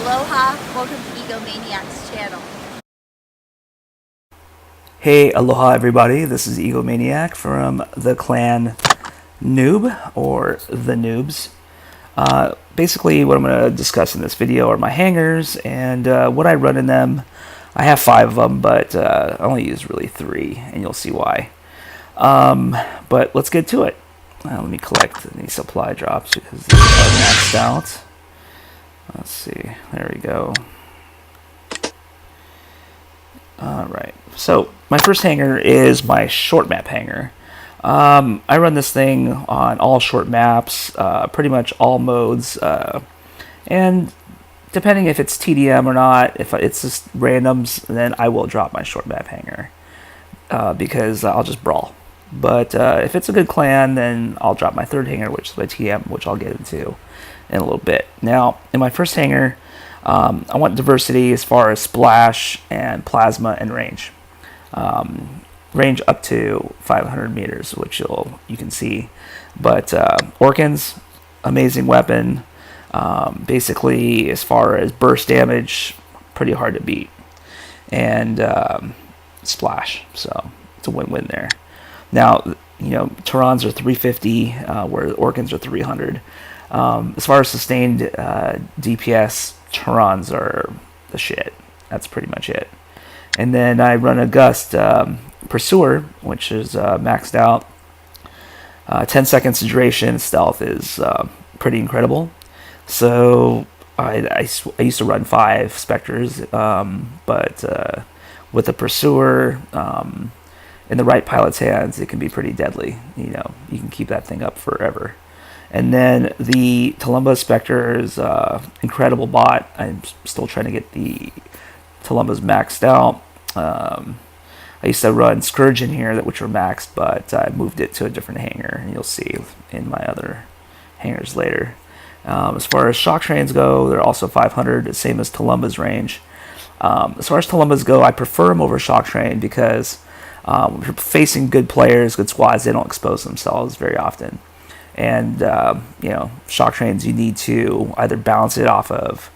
Aloha, welcome to Egomaniac's channel. Hey, aloha everybody, this is Egomaniac from the clan NOOB, or the Noobs. Basically what I'm going to discuss in this video are my hangers and what I run in them. I have 5 of them, but I only use really 3, and you'll see why. But let's get to it. Let me collect any supply drops because these are maxed out. Let's see, there we go. Alright, so my first hanger is my short map hanger. I run this thing on all short maps, pretty much all modes, and depending if it's TDM or not, if it's just randoms, then I will drop my short map hanger, because I'll just brawl. But if it's a good clan, then I'll drop my third hanger, which is my TDM, which I'll get into in a little bit. Now, in my first hanger, I want diversity as far as splash and plasma and range. Range up to 500 meters, which you can see. But Orkan's amazing weapon. Basically, as far as burst damage, pretty hard to beat. And splash, so it's a win-win there. Now, you know, Terrans are 350, where Orkans are 300. As far as sustained DPS, Terrans are the shit. That's pretty much it. And then I run a Gust Pursuer, which is maxed out. 10 seconds duration. Stealth is pretty incredible. So I used to run 5 Spectres, but with a Pursuer in the right pilot's hands, it can be pretty deadly. You know, you can keep that thing up forever. And then the Tulumba Spectre is incredible bot. I'm still trying to get the Tulumbas maxed out. I used to run Scourge in here, which were maxed, but I moved it to a different hanger, and you'll see in my other hangers later. As far as shock trains go, they're also 500, the same as Tulumba's range. As far as Tulumbas go, I prefer them over shock train because if you're facing good players, good squads, they don't expose themselves very often. And you know, shock trains, you need to either bounce it off of,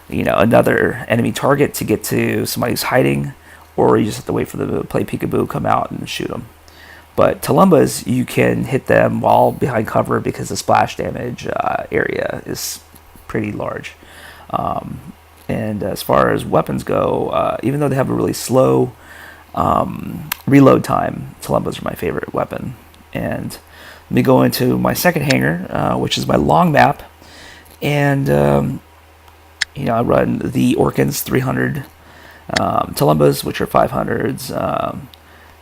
you know, another enemy target to get to somebody who's hiding, or you just have to wait for them to play peekaboo, come out and shoot them. But Tulumbas, you can hit them while behind cover because the splash damage area is pretty large. And as far as weapons go, even though they have a really slow reload time, Tulumbas are my favorite weapon. And let me go into my second hanger, which is my long map, and you know, I run the Orkans 300, Tulumbas, which are 500s,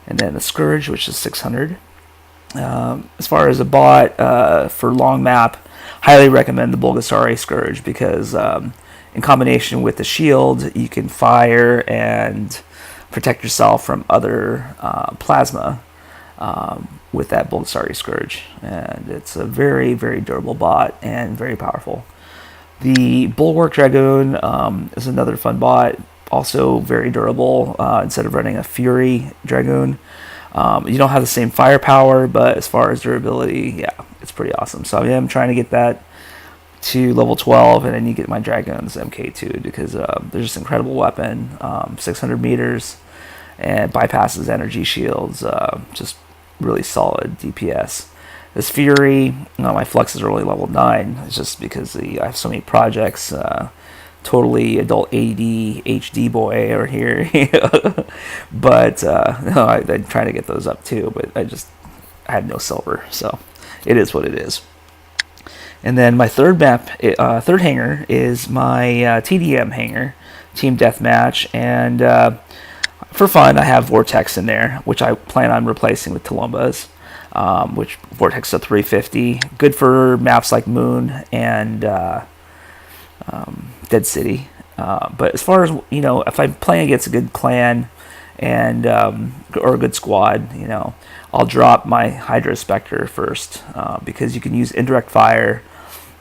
and then the Scourge, which is 600. As far as a bot for long map, highly recommend the Bulgasari Scourge because in combination with the shield, you can fire and protect yourself from other plasma. With that Bulgasari Scourge, and it's a very, very durable bot and very powerful. The Bulwark Dragoon is another fun bot, also very durable. Instead of running a Fury Dragoon, you don't have the same firepower, but as far as durability, yeah, it's pretty awesome. So I am trying to get that to level 12, and I need to get my Dragoons MK2 because they're just an incredible weapon. 600 meters and bypasses energy shields, just really solid DPS. This Fury, my fluxes are only level 9. It's just because I have so many projects. Totally adult AD HD boy over here. But no, I'm trying to get those up too, but I had no silver, so it is what it is. And then my third hanger is my TDM hanger, Team Deathmatch, and for fun, I have Vortex in there, which I plan on replacing with Tulumbas, which Vortex is 350. Good for maps like Moon and Dead City. But as far as, you know, if I'm playing against a good clan and or a good squad, you know, I'll drop my Hydra Spectre first because you can use indirect fire,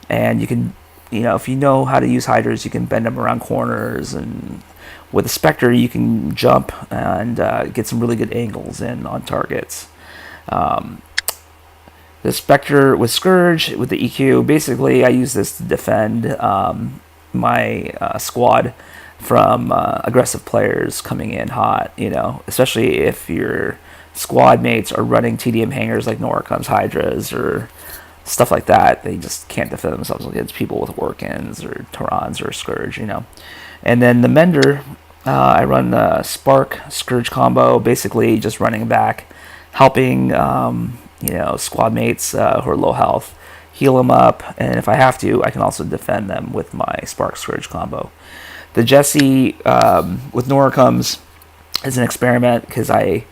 and you can, you know, if you know how to use Hydras, you can bend them around corners, and with a Spectre, you can jump and get some really good angles in on targets. The Spectre with Scourge, with the EQ, basically I use this to defend my squad from aggressive players coming in hot, especially if your squad mates are running TDM hangers like Noricum's Hydras or stuff like that. They just can't defend themselves against people with Orkans or Tarans or Scourge, And then the Mender, I run the Spark Scourge combo, basically just running back, helping squad mates who are low health, heal them up, and if I have to, I can also defend them with my Spark Scourge combo. The Jesse with Noricums is an experiment because I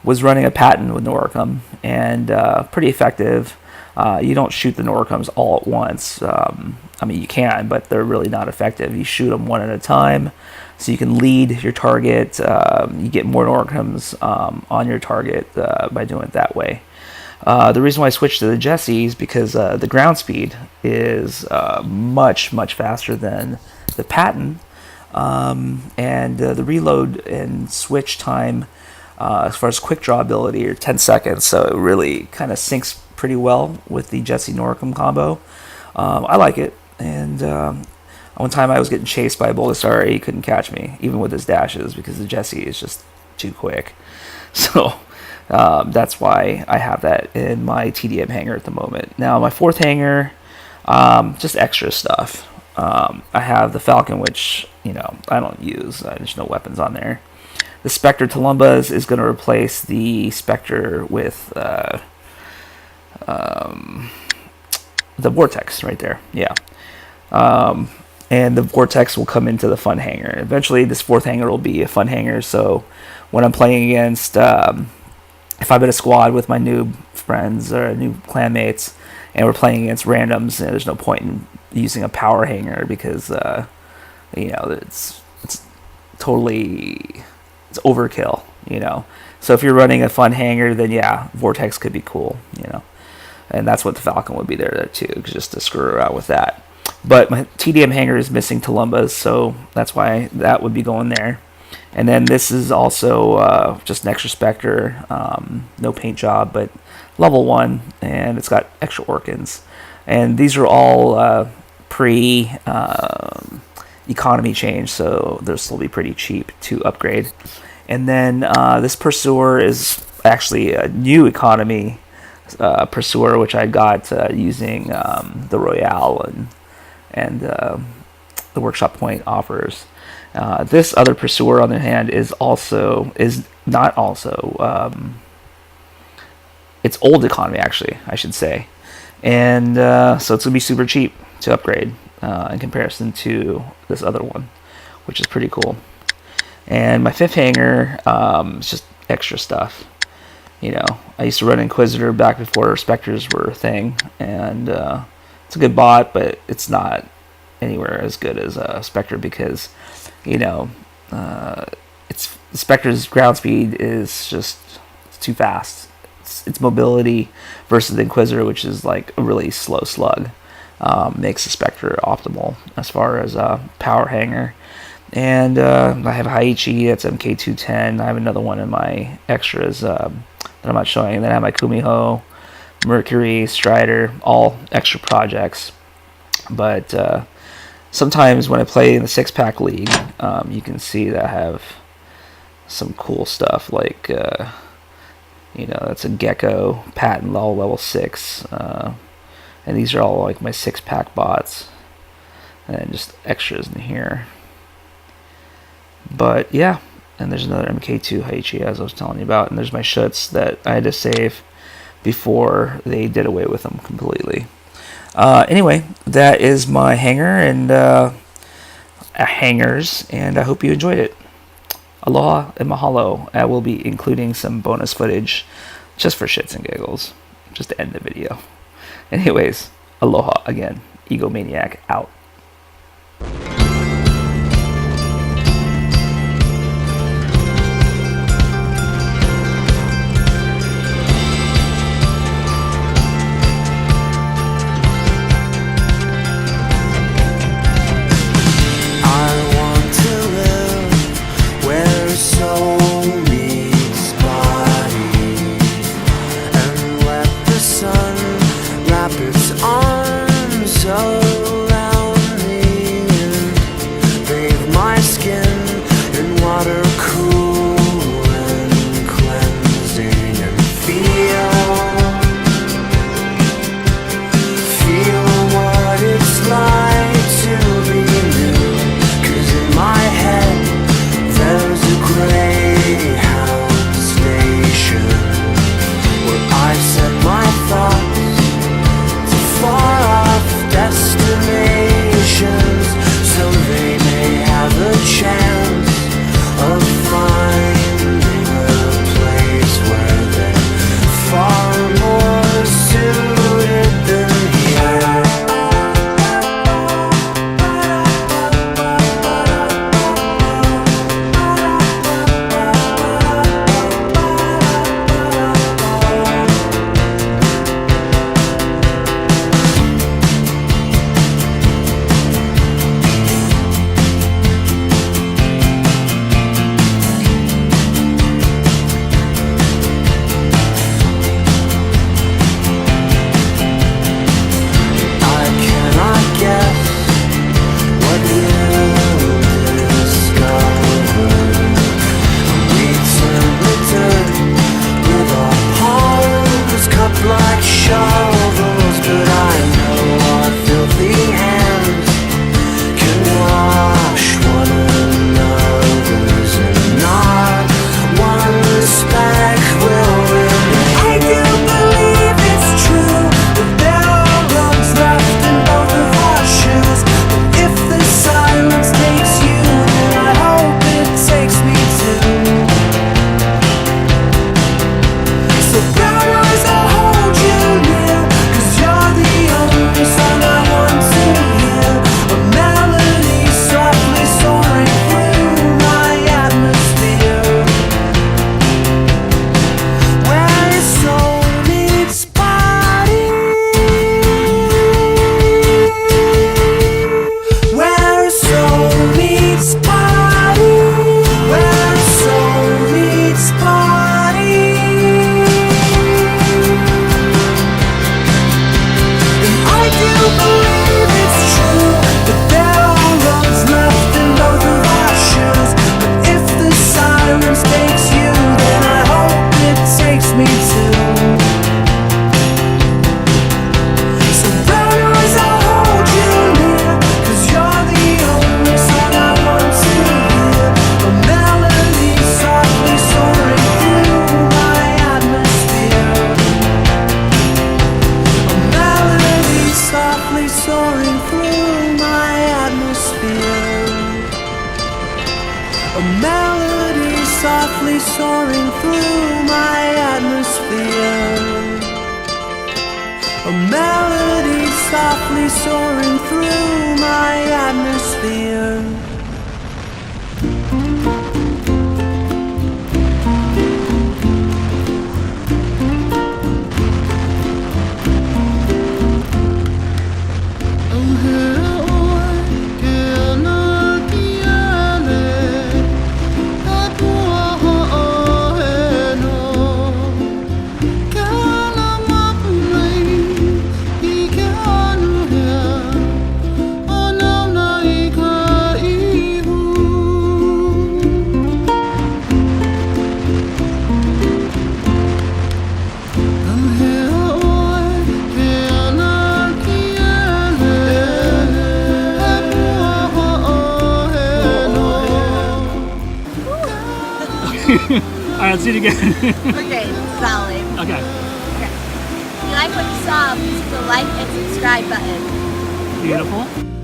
was running a patent with Noricum, and pretty effective. You don't shoot the Noricums all at once. You can, but they're really not effective. You shoot them one at a time, so you can lead your target. You get more Noricums on your target by doing it that way. The reason why I switched to the Jesse is because the ground speed is much, much faster than the patent, and the reload and switch time as far as quick draw ability are 10 seconds, so it really kind of syncs pretty well with the Jesse Noricum combo. I like it, and one time I was getting chased by a Bulgasari. He couldn't catch me, even with his dashes, because the Jesse is just too quick. So that's why I have that in my TDM hanger at the moment. Now, my fourth hanger, just extra stuff. I have the Falcon, which, I don't use. There's no weapons on there. The Spectre Tulumbas is going to replace the Spectre with the Vortex right there. Yeah. And the Vortex will come into the fun hanger. Eventually, this fourth hanger will be a fun hanger, so when I'm playing against, if I'm in a squad with my NOOB friends or NOOB clanmates, and we're playing against randoms, there's no point in using a power hanger because, it's totally, it's overkill, So if you're running a fun hanger, then yeah, Vortex could be cool, And that's what the Falcon would be there too, just to screw around with that. But my TDM hanger is missing Tulumbas, so that's why that would be going there. And then this is also just an extra Spectre, no paint job, but level 1, and it's got extra Orkans. And these are all pre-economy change, so they'll still be pretty cheap to upgrade. And then this Pursuer is actually a new economy Pursuer, which I got using the Royale and the Workshop Point offers. This other Pursuer, on the hand, is not also. It's old economy, actually, I should say, and so it's gonna be super cheap to upgrade in comparison to this other one, which is pretty cool. And my fifth hanger is just extra stuff. I used to run Inquisitor back before Spectres were a thing, and it's a good bot, but it's not anywhere as good as Spectre because, Spectre's ground speed is just too fast. Its mobility versus the Inquisitor, which is like a really slow slug, makes the Spectre optimal as far as power hanger. And I have Haiichi, that's MK210. I have another one in my extras that I'm not showing. And then I have my Kumiho, Mercury, Strider, all extra projects. But sometimes when I play in the 6-pack league, you can see that I have some cool stuff like, that's a Gecko patent, all level 6. And these are all like my 6-pack bots. And just extras in here. But yeah, and there's another MK2 Haiichi, as I was telling you about, and there's my Schutz that I had to save before they did away with them completely. Anyway, that is my hanger and hangers, and I hope you enjoyed it. Aloha and mahalo. I will be including some bonus footage just for shits and giggles, just to end the video. Anyways, aloha again. Egomaniac out. Its arms around me and meets body, where soul meets body. And I do believe it's true that there are roads left in both of our shoes. But if the silence takes you, then I hope it takes me too. So brother, as I hold you near, 'cause you're the only song I want to hear. A melody softly soaring through my atmosphere. A melody softly soaring through my atmosphere. A melody softly soaring through my atmosphere. A melody softly soaring through my atmosphere. Alright, let's do it again. Okay, solid. Okay. Okay. If you like what you saw, please hit the like and subscribe button. Beautiful.